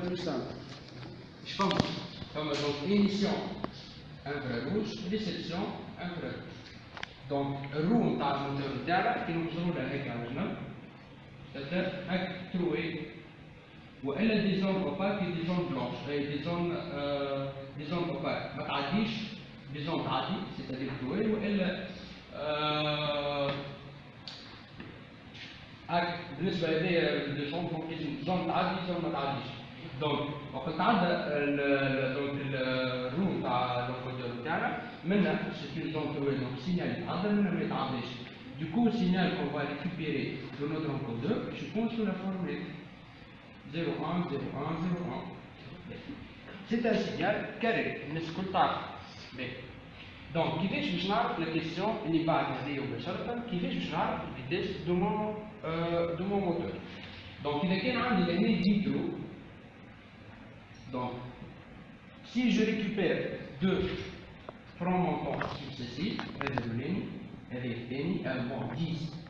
plus simple. Je pense, comme donc émission infrarouge, réception infrarouge. Donc, le roue تاع الموتور نتاعنا كي نوصلوا لها هيك على جنب، هاك تروي والا دي زون اوباك دي زون بلونش، دي زون اوباك ما تعديش، دي زون تعدي سيتادير تروي والا هاك بالنسبه لهذيا لي زون زون تعدي زون ما تعديش. دونك وقت تعدى دونك الروم تاع الموتور نتاعنا منها سي اون زون تروي، دونك السينيال يتعدى منها ما يتعداش. Du coup, le signal qu'on va récupérer de notre encodeur, je compte sur la formule 01, 01, 01. C'est un signal carré, نسكن تعرف. Donc, كيفاش باش نعرف la question اللي بعد هذه مباشرة، كيفاش باش نعرف الفيتيس دو مون موتور. Donc, إذا كان عندي لهنا 10 trous, donc si je récupère deux francs montants successifs, هذا الأولاني هذا الثاني 10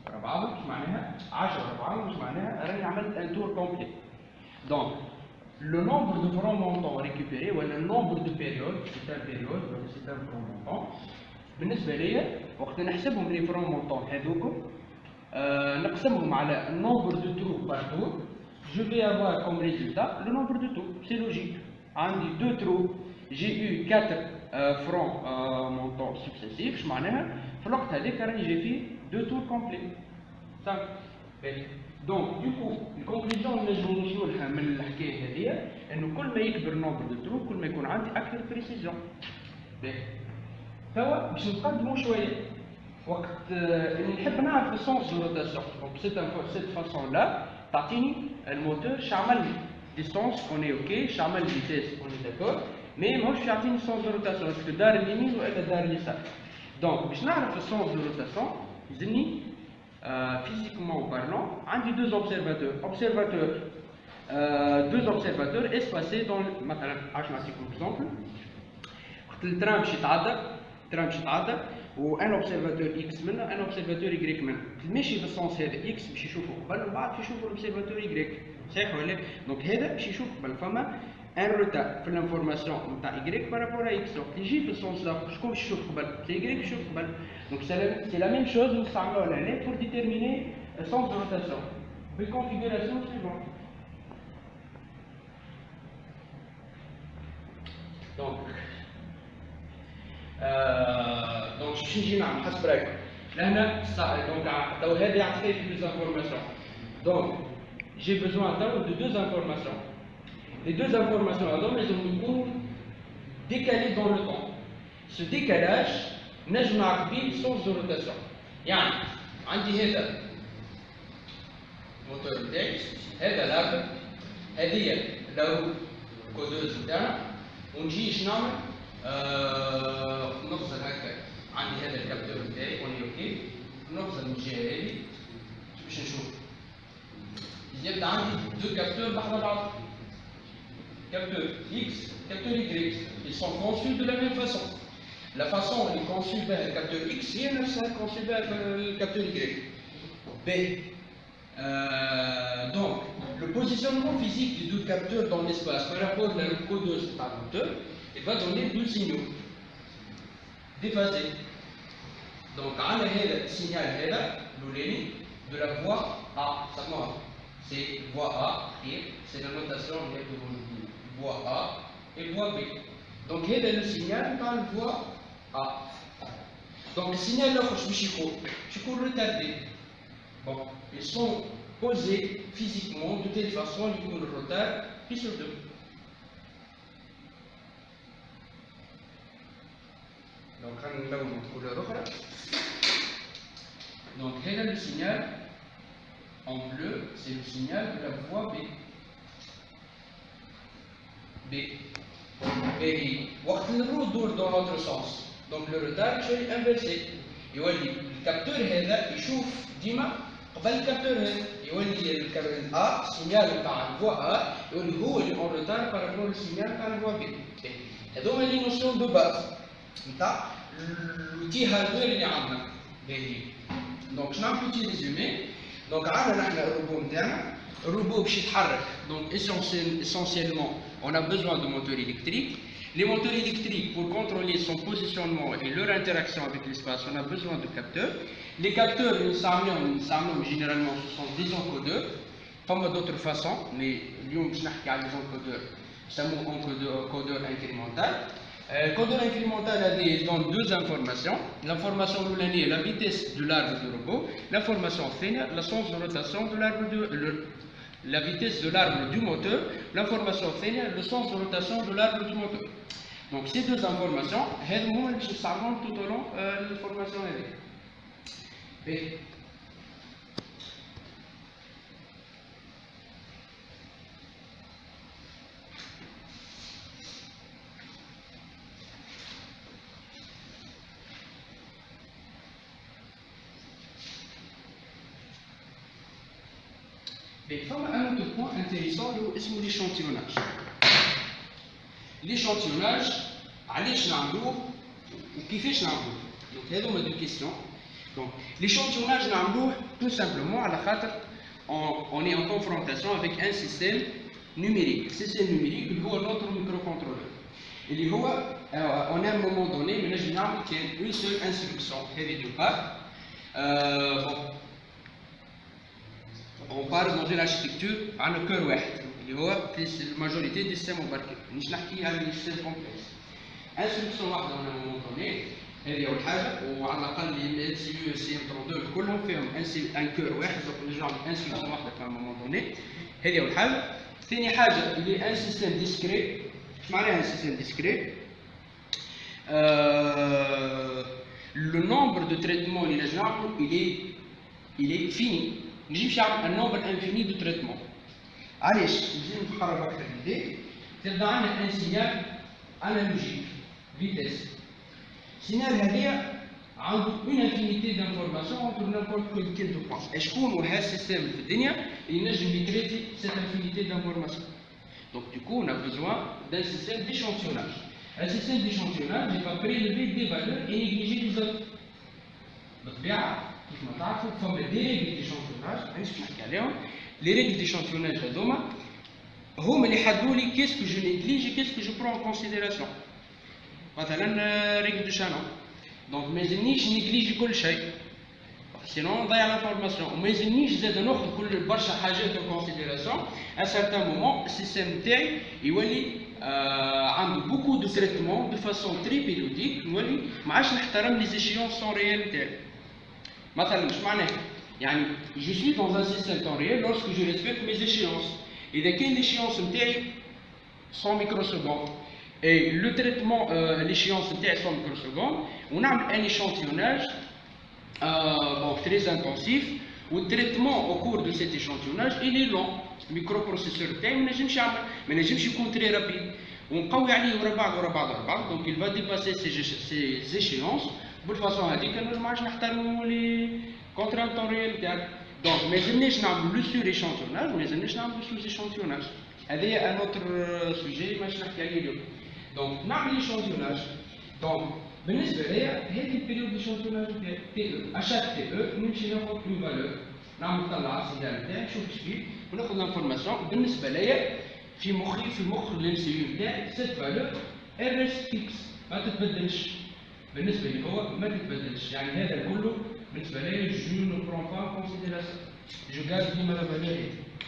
ربعه مش معناها 10 ربعه مش معناها راني عملت ان تور كومبلي. دونك لو نومبر دو فرون مونطون ريكوبيري ولا النومبر دو بيريود سي ان بيريود ولا سي ان فرون مونطون بالنسبه ليا وقت نحسبهم لي فرون مونطون هذوكم نقسمهم على النومبر دو ترو بار تور، جو في افوار كوم ريزولتا لو نومبر دو تور. سي لوجيك، عندي دو ترو جي او 4 فرون مونطون سكسيسيف، اش معناها؟ في الوقت هذاك راني جاي فيه دو تور كومبلي. صافي. دونك دوكو الكونكلوزيون اللي نجمو نوصلوا لها من الحكايه هذه انه كل ما يكبر نومبر دو ترو كل ما يكون عندي اكثر بريسيزيون. توا باش نتقدموا شويه وقت اللي نحب نعرف السونس دو روتاسيون. دونك سيت فاسون لا تعطيني الموتور شعمل لي ديستونس اوني اوكي، شعمل لي فيتيس اوني داكور، مي ماهوش يعطيني السونس دو روتاسيون اسكو دار اليمين ولا دار اليسار. دونك باش نعرف السونس دو روتاسيون يلزمني physiquement parlant عندي deux observateurs espacés dans مثلا عاش نعطيكم اكزومبل. وقت الترام باش يتعدى وان اوبسيرفاتور اكس منه ان اوبسيرفاتور يغريك منه، ماشي في السونس هذا اكس باش يشوفوا قبل وبعد باش يشوفوا الاوبسيرفاتور يغريك، صحيح ولا؟ دونك هذا باش يشوف قبل فما ان روتار في الانفورماسيون نتاع يغريك بارابور ا اكس. وقت يجي في السونس لاخر شكون باش يشوف قبل؟ سي يغريك يشوف قبل. دونك سي لا ميم شوز نستعملوها لهنا بور ديتيرميني السونس دو روتاسيون بالكونفيغوراسيون سويفونت. دونك باش نجي نعمل حسب رايكم لهنا دونك تو هذا يعطيني في دو انفورماسيون. دونك جي بيزوان تو دو دو انفورماسيون. Les deux informations elles ont une courbe décalée dans le temps. Ce décalage نجم نعرف به السونس دو روتاسيون. يعني عندي هذا الموتور نتاعي، هذا الارض، هذه لو كودوز نتاعنا، ونجي اش نعمل؟ نفصل هكا، عندي هذا الكابتور نتاعي اوني اوكي، نفصل من الجهه هذه باش نشوف. يبدا عندي دو كابتور بحذا بعض. Capteur X, capteur Y, ils sont conçus de la même façon. La façon dont est conçu vers le capteur X, c'est conçu vers le capteur Y. B. Donc, le positionnement physique des deux capteurs dans l'espace par rapport à la codeuse par moteur, il va donner deux signaux déphasés. Donc, on a le signal de la voie A. C'est voie A, c'est la notation de voie A et voie B. Donc, il y a le signal par la voie A. Donc, le signal là, je cours retardé. Bon, ils sont posés physiquement de telle façon qu'ils courent le retard puis sur deux. Donc, là, on trouve le retard. Donc, il y a le signal en bleu, c'est le signal de la voie B. Et وقت نروح دور dans l'autre sens. Donc le retard شوي inversé. يولي الكابتور هذا يشوف ديما قبل الكابتور هذا، يولي الكابتور A السينيال نتاع الفوا A يولي هو اللي اون روتار بارابور للسينيال نتاع الفوا B. هذوما لي نوسيون دو باز نتاع لوتي هاردوير اللي عندنا. دونك شنو نعملو بوتي ريزومي. دونك عندنا نحن الروبو نتاعنا robot باش يتحرك. Donc essentiellement on a besoin de moteurs électriques. Les moteurs électriques, pour contrôler son positionnement et leur interaction avec l'espace, on a besoin de capteurs. Les capteurs, généralement, ce sont des encodeurs. Pas d'autres façons, mais nous, je n'ai des encodeurs. C'est un encodeur incrémental. Encodeur incrémental donne deux informations. L'information est la vitesse de l'arbre du robot. L'information finale, le sens de rotation de l'arbre la vitesse de l'arbre du moteur, l'information finale, le sens de rotation de l'arbre du moteur. Donc ces deux informations, elles se servent tout au long de la formation. Il y a un autre point intéressant, c'est l'échantillonnage. L'échantillonnage, علاش نعملوه وكيفاش نعملوه. Donc هذوما deux questions. Donc l'échantillonnage نعملوه tout simplement على خاطر on est en confrontation avec un système numérique. Le système numérique اللي هو notre microcontrôleur. اللي هو on a un moment donné نجم نعمل une seule instruction. هذه d'une part. Bon. On parle dans une architecture à un cœur واحد اللي هو في الماجوريتي دي سيستم مباركين. مش نحكي على السيستم كومبلكس. انستركسيون واحده انا مونطوني هذه اول حاجه وعلى الاقل ال سي يو سي ام 32 كلهم فيهم ان كور واحد دونك نرجعوا انستركسيون واحده في مونطوني. هذه اول حاجه. ثاني حاجه اللي ان سيستم ديسكري. اش معناها ان سيستم ديسكري؟ le nombre de traitements اللي نجم نعملوا il est fini. نجيب un nombre infini de traitements. علاش؟ نجي نقرب أكثر l'idée. تبدا عندنا un signal analogique vitesse. السينال هذايا عنده une infinité d'informations entre n'importe quel de points. شكون هو هذا السيستم في الدنيا اللي ينجم يتريتي cette infinité d'informations. Donc du coup on a besoin d'un système d'échantillonnage. Un système d'échantillonnage il va prélever des valeurs et négliger les autres. بالطبيعة كيف ما تعرفوا فما دي ريغل ديشانتيوناج مانيش نحكي عليهم. لي ريغل ديشانتيوناج هذوما هما اللي يحددوا لي كيس كو جو نيغليج كيس كو جو برون ان كونسيديراسيون. مثلا ريغل دو شانون دونك ما يلزمنيش نيغليجي كل شيء سينون نضيع لانفورماسيون وما يلزمنيش زاد ناخذ كل برشا حاجات ان كونسيديراسيون. ا سارتان مومون السيستيم تاعي يولي عنده بوكو دو تريتمون دو فاسون تري بيريوديك نولي ما عادش نحترم لي زيشيونس سون ريال تاعي. مثلا مش معناه يعني je suis dans un système temps réel lorsque je respecte mes échéances. إذا كان l'échéance نتاعي 100 microsecondes et le traitement l'échéance نتاعي 100 microsecondes ونعمل un échantillonnage bon, très intensif où le traitement au cours de cet échantillonnage il est long. Le microprocesseur نتاعي ما نجمش يكون très rapide ونقوي عليه ورا بعض donc il va dépasser ces échéances. بالفاصون هذيك انا ما عادش نحترموا لي كونترانت طون ريال تاعك. دونك ما يلزمنيش نعملوا لو سور ايشانتيوناج وما يلزمنيش نعملوا سوز ايشانتيوناج. هذايا ان اوتر سوجي ماش نحكي عليه اليوم. دونك نعمل ايشانتيوناج. دونك بالنسبه ليا هذه البيريود ايشانتيوناج تاعي تي او اشاك تي او نمشي ناخذ اون فالور نعمل طلع السيجنال تاعي نشوف اش فيه وناخذ لانفورماسيون. بالنسبه ليا في مخي في مخ الام سي يو تاعي سيت فالور ار اس فيكس ما تتبدلش. بالنسبه لي هو ما تتبدلش يعني هذا كله بالنسبه لي جو نو برون با كونسيديراسيون جو غارد ديما لا فالور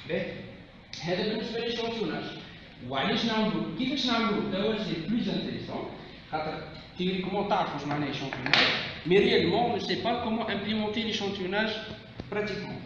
هذي. هذا بالنسبه لي شونتيوناج. وعلاش نعملو كيفاش نعملو توا سي بلوز انتريسون خاطر تيريكمون تعرفوا واش معناه شونتيوناج مي ريالمون نو سي با كومون امبليمونتي لي شونتيوناج براتيكمون.